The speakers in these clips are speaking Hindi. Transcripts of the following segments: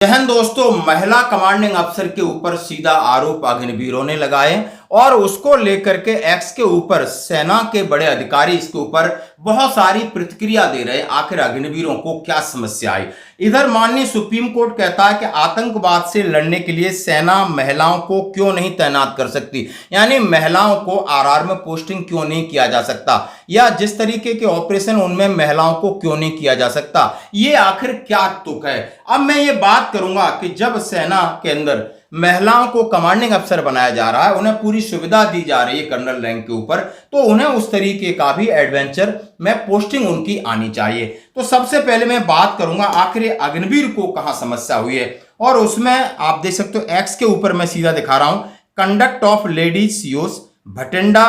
जहन दोस्तों, महिला कमांडिंग अफसर के ऊपर सीधा आरोप अग्निवीरों ने लगाए और उसको लेकर के एक्स के ऊपर सेना के बड़े अधिकारी इसके ऊपर बहुत सारी प्रतिक्रिया दे रहे हैं। आखिर अग्निवीरों को क्या समस्या आई? इधर माननीय सुप्रीम कोर्ट कहता है कि आतंकवाद से लड़ने के लिए सेना महिलाओं को क्यों नहीं तैनात कर सकती, यानी महिलाओं को आरआर में पोस्टिंग क्यों नहीं किया जा सकता, या जिस तरीके के ऑपरेशन उनमें महिलाओं को क्यों नहीं किया जा सकता। ये आखिर क्या तुक है? अब मैं ये बात करूंगा कि जब सेना के अंदर महिलाओं को कमांडिंग अफसर बनाया जा रहा है, उन्हें पूरी सुविधा दी जा रही है कर्नल रैंक के ऊपर, तो उन्हें उस तरीके का भी एडवेंचर में पोस्टिंग उनकी आनी चाहिए। तो सबसे पहले मैं बात करूंगा आखिर अग्निवीर को कहां समस्या हुई है, और उसमें आप देख सकते हो एक्स के ऊपर मैं सीधा दिखा रहा हूं, conduct of ladies COs Bhatinda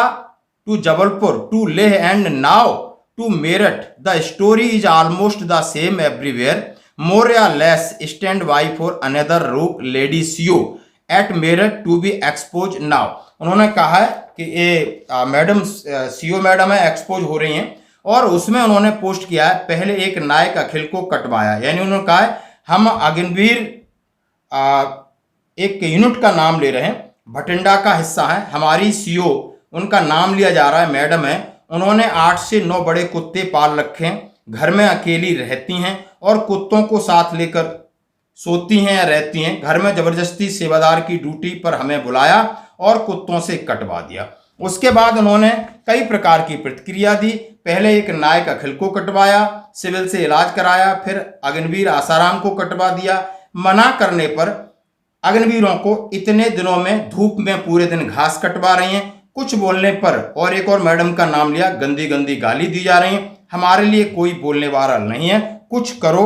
to Jabalpur to Leh and now to Meerut, the story is almost the same everywhere, more or less stand by for another rook lady CEO at Meerut to be exposed now। उन्होंने कहा है कि ये मैडम सीओ मैडम है, एक्सपोज हो रही हैं, और उसमें उन्होंने पोस्ट किया है पहले एक नायक अखिल को कटवाया, यानी उन्होंने कहा है हम अग्निवीर एक यूनिट का नाम ले रहे हैं, भटिंडा का हिस्सा है, हमारी सीओ उनका नाम लिया जा रहा है, मैडम है, उन्होंने 8 से 9 बड़े कुत्ते पाल रखे हैं, घर में अकेली रहती हैं और कुत्तों को साथ लेकर सोती हैं या रहती हैं, घर में जबरदस्ती सेवादार की ड्यूटी पर हमें बुलाया और कुत्तों से कटवा दिया। उसके बाद उन्होंने कई प्रकार की प्रतिक्रिया दी, पहले एक नायक अखिल को कटवाया, सिविल से इलाज कराया, फिर अग्निवीर आसाराम को कटवा दिया। मना करने पर अग्निवीरों को इतने दिनों में धूप में पूरे दिन घास कटवा रही हैं, कुछ बोलने पर और एक और मैडम का नाम लिया, गंदी गंदी गाली दी जा रही है, हमारे लिए कोई बोलने वाला नहीं है, कुछ करो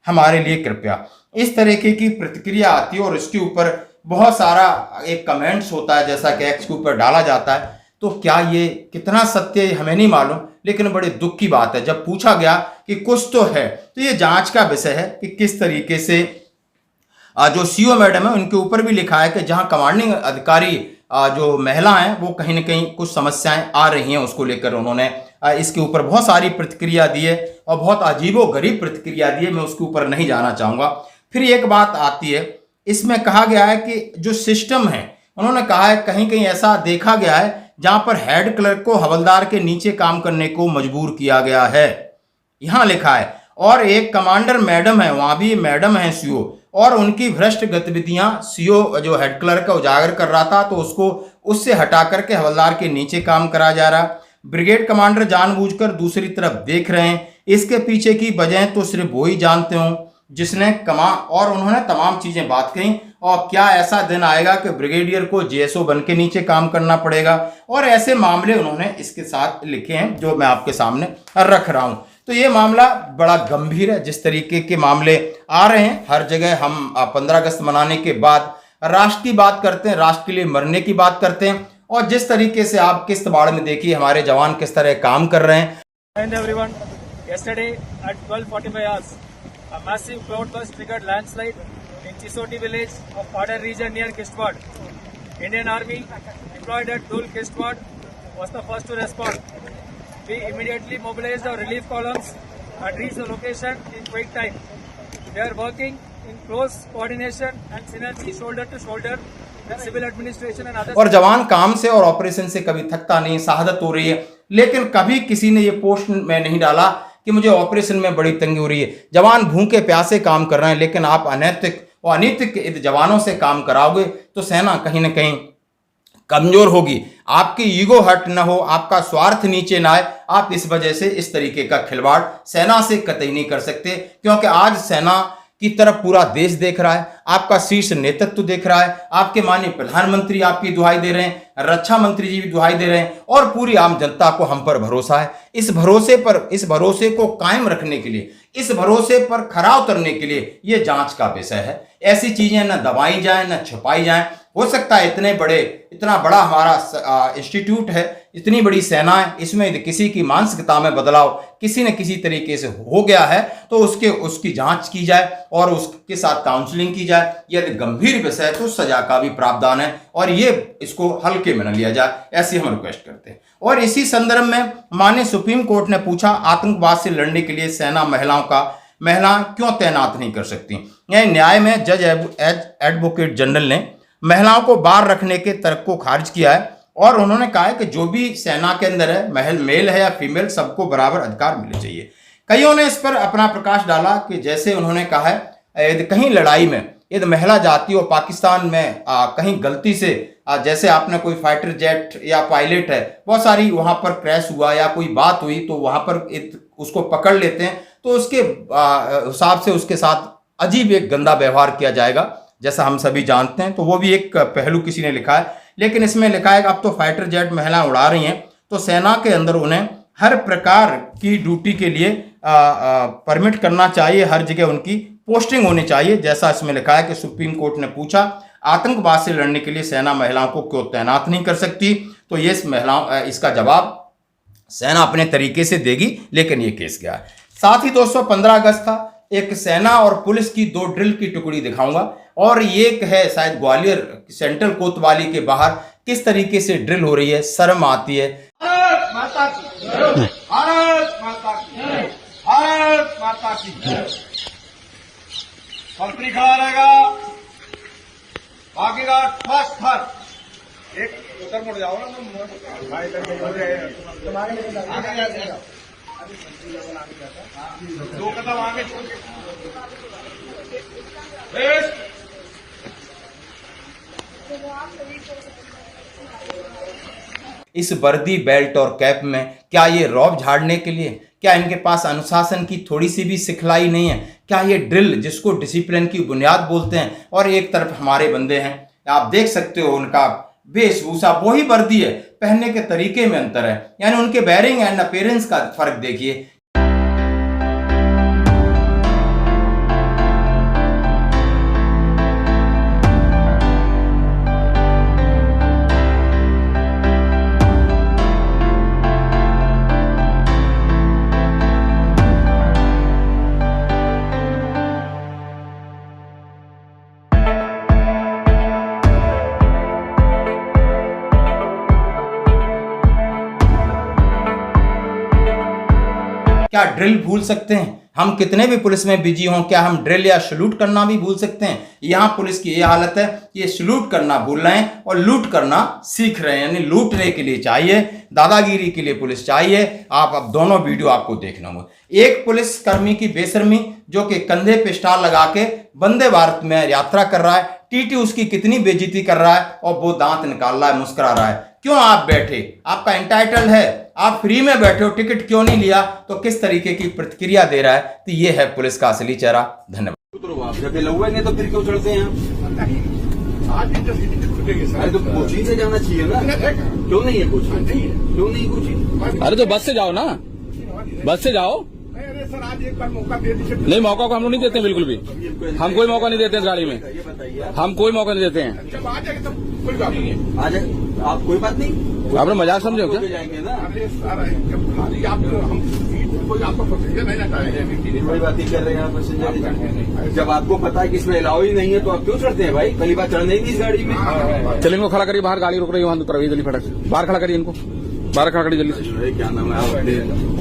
हमारे लिए कृपया। इस तरीके की प्रतिक्रिया आती है और इसके ऊपर बहुत सारा एक कमेंट्स होता है, जैसा कि एक्स के ऊपर डाला जाता है। तो क्या ये कितना सत्य है हमें नहीं मालूम, लेकिन बड़े दुख की बात है जब पूछा गया कि कुछ तो है, तो ये जांच का विषय है कि किस तरीके से जो सीओ मैडम है उनके ऊपर भी लिखा है कि जहां कमांडिंग अधिकारी जो महिला हैं वो कहीं ना कहीं कुछ समस्याएं आ रही हैं, उसको लेकर उन्होंने इसके ऊपर बहुत सारी प्रतिक्रिया दी है और बहुत अजीबोगरीब प्रतिक्रिया दी है, मैं उसके ऊपर नहीं जाना चाहूँगा। फिर एक बात आती है, इसमें कहा गया है कि जो सिस्टम है, उन्होंने कहा है कहीं कहीं ऐसा देखा गया है जहाँ पर हेड क्लर्क को हवलदार के नीचे काम करने को मजबूर किया गया है, यहाँ लिखा है, और एक कमांडर मैडम है, वहाँ भी मैडम है सीओ, और उनकी भ्रष्ट गतिविधियां सीओ जो हेड क्लर्क का उजागर कर रहा था तो उसको उससे हटा करके हवलदार के नीचे काम कराया जा रहा। ब्रिगेड कमांडर जानबूझकर दूसरी तरफ देख रहे हैं, इसके पीछे की वजह तो सिर्फ वो ही जानते हो जिसने और उन्होंने तमाम चीजें बात कही। और क्या ऐसा दिन आएगा कि ब्रिगेडियर को जेएसओ बन के नीचे काम करना पड़ेगा, और ऐसे मामले उन्होंने इसके साथ लिखे हैं जो मैं आपके सामने रख रहा हूं। तो ये मामला बड़ा गंभीर है, जिस तरीके के मामले आ रहे हैं हर जगह। हम 15 अगस्त मनाने के बाद राष्ट्र की बात करते हैं, राष्ट्र के लिए मरने की बात करते हैं, और जिस तरीके से आप किस बाड़ में देखिए हमारे जवान किस तरह काम कर रहे हैं। And everyone, yesterday at 12:45 hours, a massive cloudburst triggered landslide in Chisoti village of Padar region near Kishtwad. Indian Army deployed at Dul Kishtwad was the first to respond. We immediately mobilized our relief columns and reached the location in quick time. They are working in close coordination and synergy, shoulder to shoulder, with civil administration and others. और जवान काम से और ऑपरेशन से कभी थकता नहीं, शहादत हो रही है, लेकिन कभी किसी ने ये पोस्ट में नहीं डाला कि मुझे ऑपरेशन में बड़ी तंगी हो रही है। जवान भूखे प्यासे काम कर रहे हैं, लेकिन आप अनैतिक और अनैतिक जवानों से काम कराओगे तो सेना कहीं ना कहीं कमजोर होगी। आपकी ईगो हर्ट न हो, आपका स्वार्थ नीचे ना आए, आप इस वजह से इस तरीके का खिलवाड़ सेना से कतई नहीं कर सकते, क्योंकि आज सेना की तरफ पूरा देश देख रहा है, आपका शीर्ष नेतृत्व देख रहा है, आपके माननीय प्रधानमंत्री आपकी दुहाई दे रहे हैं, रक्षा मंत्री जी भी दुहाई दे रहे हैं, और पूरी आम जनता को हम पर भरोसा है। इस भरोसे को कायम रखने के लिए, इस भरोसे पर खरा उतरने के लिए ये जांच का विषय है। ऐसी चीजें न दबाई जाए न छुपाई जाए। हो सकता है इतना बड़ा हमारा इंस्टीट्यूट है, इतनी बड़ी सेना है, इसमें किसी की मानसिकता में बदलाव किसी न किसी तरीके से हो गया है तो उसकी जांच की जाए और उसके साथ काउंसलिंग की जाए। यदि गंभीर विषय है तो सजा का भी प्रावधान है, और ये इसको हल्के में न लिया जाए, ऐसी हम रिक्वेस्ट करते हैं। और इसी संदर्भ में माननीय सुप्रीम कोर्ट ने पूछा आतंकवाद से लड़ने के लिए सेना महिला क्यों तैनात नहीं कर सकती। न्याय में जज एडवोकेट जनरल ने महिलाओं को बाहर रखने के तर्क को खारिज किया है और उन्होंने कहा है कि जो भी सेना के अंदर है, मेल है या फीमेल, सबको बराबर अधिकार मिलने चाहिए। कईयों ने इस पर अपना प्रकाश डाला कि जैसे उन्होंने कहा है यदि कहीं लड़ाई में यदि महिला जाती हो पाकिस्तान में कहीं गलती से जैसे आपने कोई फाइटर जेट या पायलट है, बहुत सारी वहां पर क्रैश हुआ या कोई बात हुई तो वहां पर उसको पकड़ लेते हैं, तो उसके हिसाब से उसके साथ अजीब एक गंदा व्यवहार किया जाएगा, जैसा हम सभी जानते हैं। तो वो भी एक पहलू किसी ने लिखा है। लेकिन इसमें लिखा है कि अब तो फाइटर जेट महिलाएं उड़ा रही हैं, तो सेना के अंदर उन्हें हर प्रकार की ड्यूटी के लिए परमिट करना चाहिए, हर जगह उनकी पोस्टिंग होनी चाहिए। जैसा इसमें लिखा है कि सुप्रीम कोर्ट ने पूछा आतंकवाद से लड़ने के लिए सेना महिलाओं को क्यों तैनात नहीं कर सकती, तो ये इसका जवाब सेना अपने तरीके से देगी, लेकिन ये केस गया है। साथ ही दोस्तों 15 अगस्त था, एक सेना और पुलिस की 2 ड्रिल की टुकड़ी दिखाऊंगा और ये है शायद ग्वालियर सेंट्रल कोतवाली के बाहर किस तरीके से ड्रिल हो रही है, शर्म आती है। भारत माता की जय, भारत माता की जय, भारत माता की जय। मंत्री खड़ा रहेगा, भागेगा फर्स्ट थर्ड, एक उधर मुड़ जाओ ना तुम, दो कदम आगे छोड़ के इस वर्दी, बेल्ट और कैप में क्या ये रौब झाड़ने के लिए? क्या इनके पास अनुशासन की थोड़ी सी भी सिखलाई नहीं है? क्या ये ड्रिल जिसको डिसिप्लिन की बुनियाद बोलते हैं, और एक तरफ हमारे बंदे हैं, आप देख सकते हो उनका वेशभूषा वही वर्दी है, पहनने के तरीके में अंतर है, यानी उनके वेयरिंग एंड अपीयरेंस का फर्क देखिए। क्या ड्रिल भूल सकते हैं? हम कितने भी पुलिस में बिजी हों, क्या हम ड्रिल या सलूट करना भी भूल सकते हैं? यहाँ पुलिस की ये हालत है, ये सलूट करना भूल रहे हैं और लूट करना सीख रहे हैं, यानी लूटने के लिए चाहिए, दादागिरी के लिए पुलिस चाहिए। आप अब दोनों वीडियो आपको देखना होगा। एक पुलिस कर्मी की बेशर्मी जो कि कंधे पे स्टार लगा के वंदे भारत में यात्रा कर रहा है, टीटी उसकी कितनी बेइज्जती कर रहा है और वो दांत निकाल रहा है, मुस्कुरा रहा है। क्यों आप बैठे? आपका एंटाइटल है, आप फ्री में बैठे हो, टिकट क्यों नहीं लिया? तो किस तरीके की प्रतिक्रिया दे रहा है, तो ये है पुलिस का असली चेहरा। धन्यवाद। जब लहुए नहीं तो फिर क्यों चढ़ते हैं? अरे तो कोचिंग से जाना चाहिए ना, क्यों नहीं है कोचिंग? क्यों नहीं कोचिंग? अरे तो बस से जाओ ना, बस से जाओ। सर आज एक बार मौका दे दीजिए। नहीं, मौका को हम लोग नहीं देते, बिल्कुल भी। हम कोई मौका नहीं देते इस गाड़ी में, हम कोई मौका नहीं देते हैं। जब आ जाएगा तब कोई बात नहीं है। आ जाए आप, कोई बात नहीं, आपने मजाक समझे हो क्या? जाएंगे ना। अरे सर जब खाली आपको हम कोई आपको पैसेंजर नहीं हटाएंगे, कोई बात नहीं कर रहे हैं आप पैसेंजर। जब आपको पता है कि इसमें अलाउ ही नहीं है तो आप क्यों चढ़ते हैं भाई? पहली बार चढ़ने ही नहीं इस गाड़ी में। चलिए इनको खड़ा करिए, बाहर गाड़ी रुक रही है, वहां प्रवेश जल्दी फटक से बाहर खड़ा करिए, इनको बाहर खड़ा करिए जल्दी से। क्या नाम है आप?